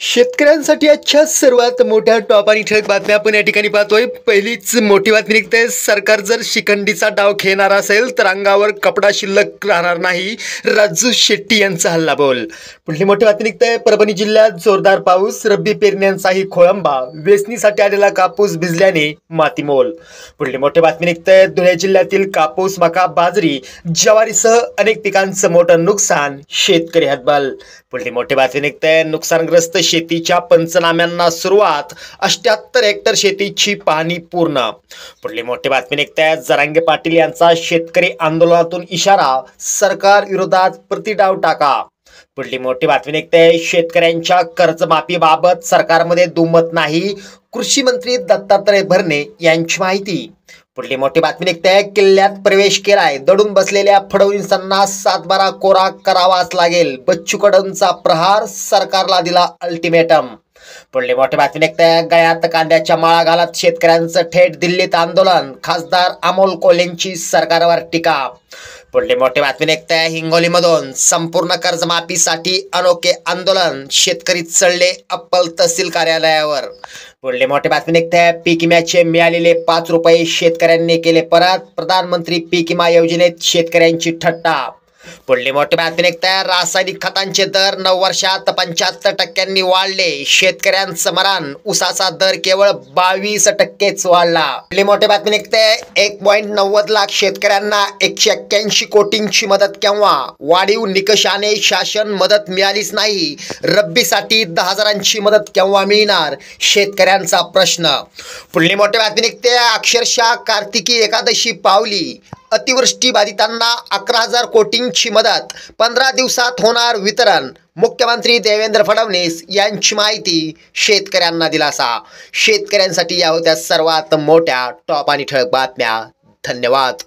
शेतकऱ्यांसाठी आजच्या सर्वात मोठ्या टॉप आणि ठळक बातम्या आपण या ठिकाणी पाहतोय। पहिलीच मोठी बातमी निघते, सरकार जर शिखंडीचा डाव खेळणार असेल तर अंगावर कपडा शिल्लक राहणार नाही, राजू शेट्टी यांचा हल्लाबोल। पुढली मोठी बातमी निघते, परभणी जिल्ह्यात जोरदार पाऊस, रब्बी पेरण्यांचाही खोळंबा, वेचणीसाठी आलेला कापूस भिजल्याने मातीमोल। पुढली मोठी बातमी निघते, धुळे जिल्ह्यातील कापूस, मका, बाजरी, ज्वारीसह अनेक पिकांचं मोठं नुकसान, शेतकरी हतबल। पुढली मोठी बातमी निघते, नुकसानग्रस्त शेतीच्या पंचनाम्यांना सुरुवात, 78 हेक्टर शेतीची पाहणी पूर्ण। पुढली मोठी बातमी निघते, जरांगे पाटील यांचा शेतकरी आंदोलनातून इशारा, सरकार विरोधात प्रतिडाव टाका। पुढली मोठी बातमी निघते, शेतकऱ्यांच्या कर्जमाफीबाबत सरकारमध्ये दुमत नाही, कृषी मंत्री दत्तात्रय भरणे यांची माहिती। पुढली मोठी बातमी निघते, किल्ल्यात प्रवेश केलाय, दडून बसलेल्या फडणवीसांना 7/12 कोरा करावाच लागेल, बच्चू कडूंचा प्रहार, सरकारला दिला अल्टिमेटम। पुढली मोठी बातमी निघते, गळ्यात कांद्याच्या माळा घालत शेतकऱ्यांचं थेट दिल्लीत आंदोलन, खासदार अमोल कोल्हेंची सरकारवर टीका। पुढली मोठी बातमी निघते, हिंगोलीमधून संपूर्ण कर्जमाफीसाठी अनोखे आंदोलन, शेतकरी चढले अप्पल तहसील कार्यालयावर। पुढली मोठी बातमी निघते, पीक विम्याचे मिळालेले 5 रुपये शेतकऱ्यांनी केले परत, प्रधानमंत्री पीक विमा योजनेत शेतकऱ्यांची थट्टा। पुढली मोठी बातमी निघते, रासायनिक खतांचे दर 9 वर्षात 75% वाढले, शेतकऱ्यांचं मरण, ऊसाचा दर केवळ 22% वाढला। पुढली मोठी बातमी निघते, 1.90 लाख शेतकऱ्यांना 181 कोटींची मदत केव्हा, वाढीव निकषाने शासन मदत मिळालीच नाही, रब्बीसाठी 10,000ची मदत केव्हा मिळणार, शेतकऱ्यांचा प्रश्न। पुढली मोठी बातमी निघते, अक्षरशः कार्तिकी एकादशी पावली, अतिवृष्टी बाधितांना 11,000 कोटींची मदत, 15 दिवसात होणार वितरण, मुख्यमंत्री देवेंद्र फडणवीस यांची माहिती, शेतकऱ्यांना दिलासा। शेतकऱ्यांसाठी या होत्या सर्वात मोठ्या टॉप आणि ठळक बातम्या। धन्यवाद।